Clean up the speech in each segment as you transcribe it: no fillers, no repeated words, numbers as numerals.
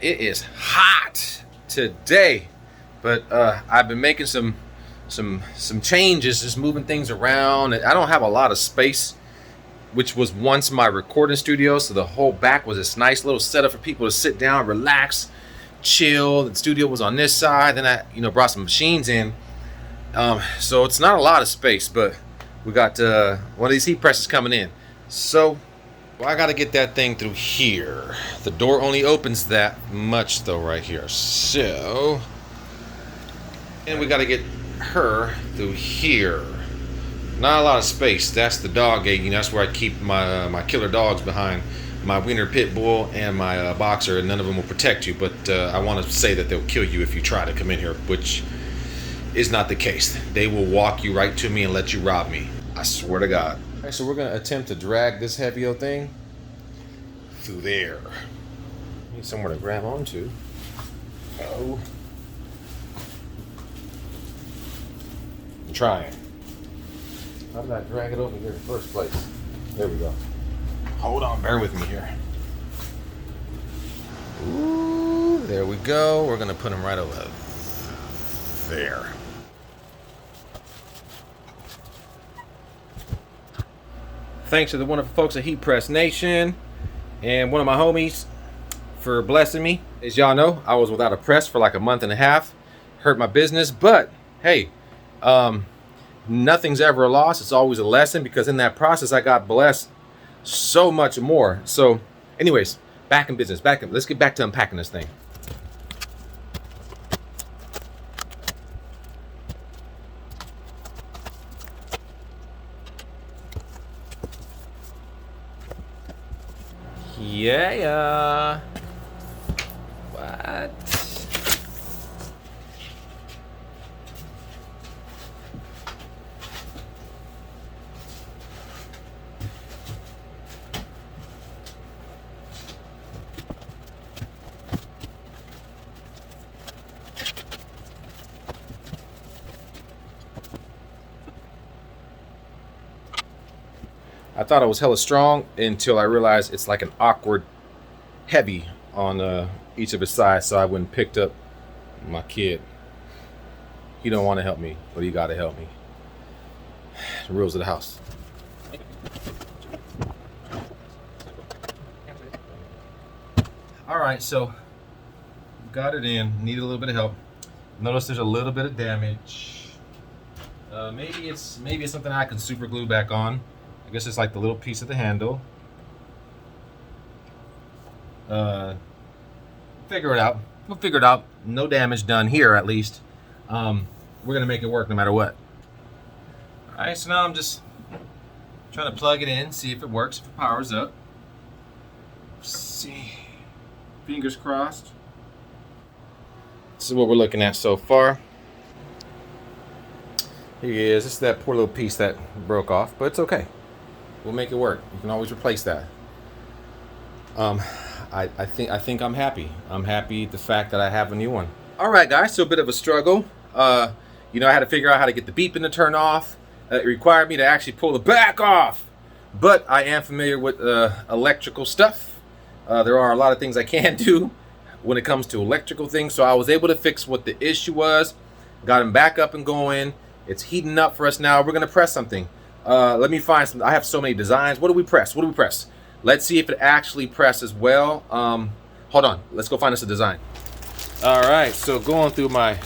It is hot today, but I've been making some changes, just moving things around. I don't have a lot of space, which was once my recording studio, so the whole back was this nice little setup for people to sit down, relax, chill. The studio was on this side. Then I brought some machines in, so it's not a lot of space, but we got one of these heat presses coming in. So I got to get that thing through here. The door only opens that much though right here. So, and we got to get her through here. Not a lot of space. That's the dog gate. That's where I keep my killer dogs behind. My wiener pit bull and my boxer, and none of them will protect you. But I want to say that they'll kill you if you try to come in here, which is not the case. They will walk you right to me and let you rob me. I swear to God. All right, so we're gonna attempt to drag this heavy old thing through there. Need somewhere to grab onto. Oh, I'm trying. How did I drag it over here in the first place? There we go. Hold on, bear with me here. Ooh, there we go. We're gonna put him right over there. Thanks to the wonderful folks at Heat Press Nation and one of my homies for blessing me. As y'all know, I was without a press for like a month and a half. Hurt my business, but hey, nothing's ever a loss. It's always a lesson, because in that process I got blessed so much more. So anyways, back in business. Let's get back to unpacking this thing. Yeah. What? I thought it was hella strong until I realized it's like an awkward heavy on each of his sides, so I went and picked up my kid. He don't want to help me, but he got to help me. The rules of the house. All right, so got it in. Need a little bit of help. Notice there's a little bit of damage. Maybe it's something I can super glue back on. I guess it's like the little piece of the handle. Figure it out. We'll figure it out. No damage done here, at least. We're gonna make it work no matter what. All right, so now I'm just trying to plug it in, see if it works, if it powers up. Let's see. Fingers crossed. This is what we're looking at so far. Here he is. This is that poor little piece that broke off, but it's okay. We'll make it work. You can always replace that. I think I'm happy. I'm happy the fact that I have a new one. All right, guys. So a bit of a struggle. I had to figure out how to get the beeping to turn off. It required me to actually pull the back off. But I am familiar with electrical stuff. There are a lot of things I can do when it comes to electrical things. So I was able to fix what the issue was. Got him back up and going. It's heating up for us now. We're gonna press something. Let me find some. I have so many designs. What do we press? Let's see if it actually presses well. Hold on. Let's go find us a design. All right. So going through I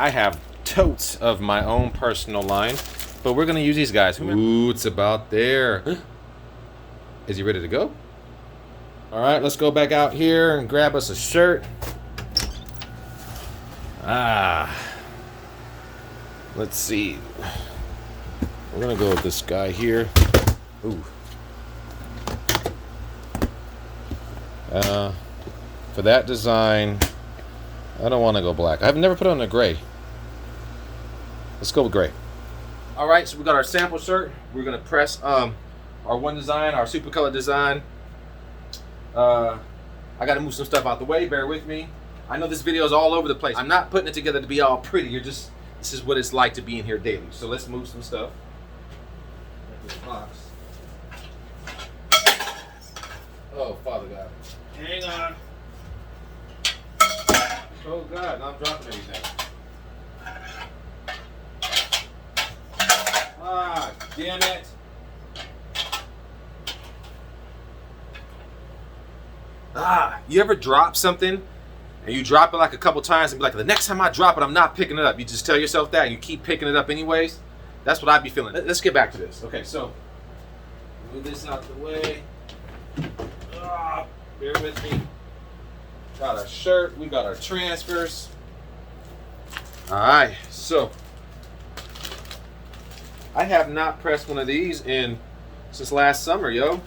have totes of my own personal line, but we're going to use these guys. Ooh, it's about there. Is he ready to go? All right. Let's go back out here and grab us a shirt. Let's see. We're going to go with this guy here. Ooh. For that design, I don't want to go black. I've never put on a gray. Let's go with gray. All right, so we got our sample shirt. We're gonna press our one design, our super color design. I gotta move some stuff out the way. Bear with me. I know this video is all over the place. I'm not putting it together to be all pretty. This is what it's like to be in here daily. So let's move some stuff. This box. Oh, Father God. Hang on. Oh God, now I'm dropping everything. Ah, damn it. You ever drop something and you drop it like a couple times and be like, the next time I drop it, I'm not picking it up. You just tell yourself that and you keep picking it up anyways. That's what I'd be feeling. Let's get back to this. Okay, so move this out the way. Bear with me. Got our shirt. We got our transfers. All right, so I have not pressed one of these since last summer, yo.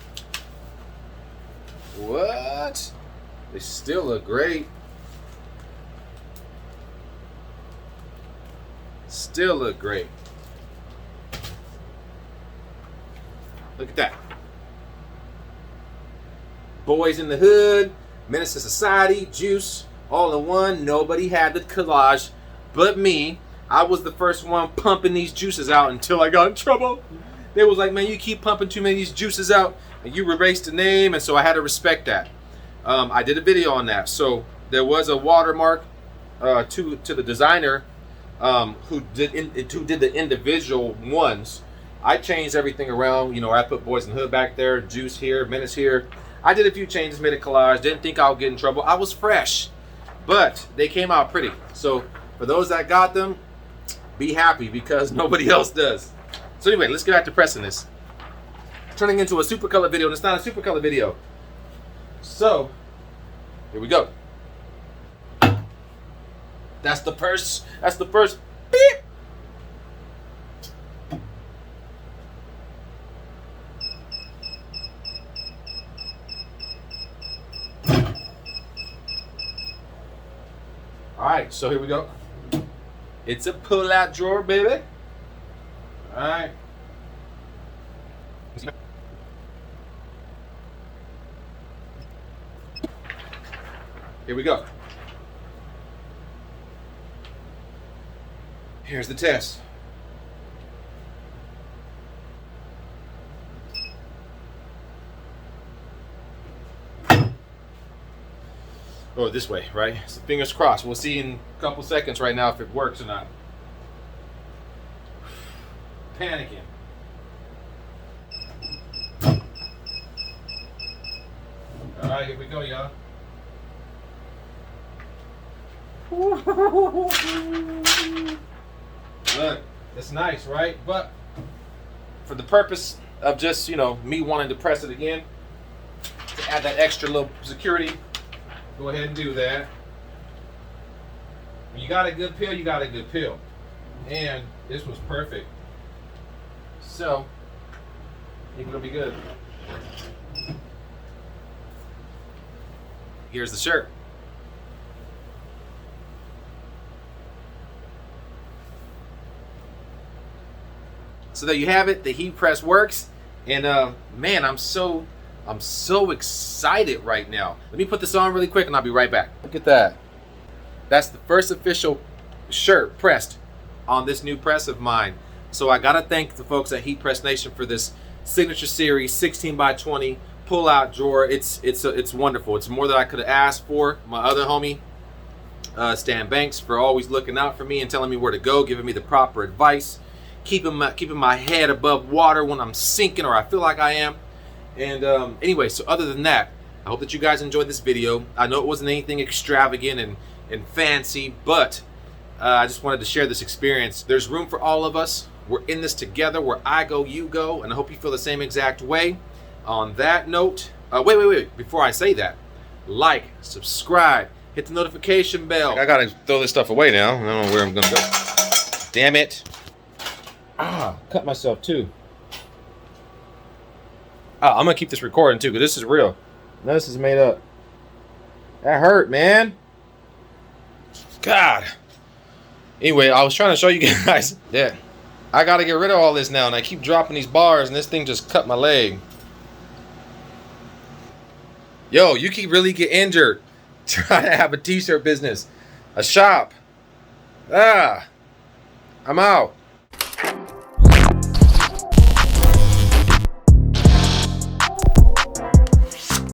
What? They still look great. Still look great. Look at that. Boys in the Hood, Menace to Society, Juice, all in one. Nobody had the collage but me. I was the first one pumping these juices out until I got in trouble. They was like, man, you keep pumping too many of these juices out and you erased the name, and so I had to respect that. I did a video on that. So there was a watermark to the designer who did the individual ones. I changed everything around. You know, I put Boys in the Hood back there, Juice here, Menace here. I did a few changes, made a collage. Didn't think I would get in trouble. I was fresh, but they came out pretty. So for those that got them, be happy because nobody else does. So anyway, let's get back to pressing this. Turning into a super color video, and it's not a super color video. So here we go. That's the first. That's the first beep. All right, so here we go. It's a pull-out drawer, baby. All right. Here we go. Here's the test. Oh, this way, right? So fingers crossed. We'll see in a couple seconds right now if it works or not. Panicking. All right, here we go, y'all. Look, it's nice, right? But for the purpose of just, you know, me wanting to press it again, to add that extra little security, go ahead and do that. When you got a good pill, you got a good pill. And this was perfect. So, I think it'll be good. Here's the shirt. So there you have it. The heat press works, and man, I'm so excited right now. Let me put this on really quick, and I'll be right back. Look at that. That's the first official shirt pressed on this new press of mine. So I gotta thank the folks at Heat Press Nation for this signature series 16x20 pull-out drawer. It's wonderful. It's more than I could have asked for. My other homie, Stan Banks, for always looking out for me and telling me where to go, giving me the proper advice. Keeping my head above water when I'm sinking or I feel like I am. And anyway, so other than that, I hope that you guys enjoyed this video. I know it wasn't anything extravagant and fancy, but I just wanted to share this experience. There's room for all of us. We're in this together. Where I go, you go, and I hope you feel the same exact way. On that note, wait. Before I say that, like, subscribe, hit the notification bell. I gotta throw this stuff away now. I don't know where I'm gonna go. Damn it. Cut myself too. I'm gonna keep this recording too, because this is real. No, this is made up. That hurt, man. God. Anyway, I was trying to show you guys that I gotta get rid of all this now, and I keep dropping these bars, and this thing just cut my leg. Yo, you can really get injured trying to have a t-shirt business, a shop. I'm out.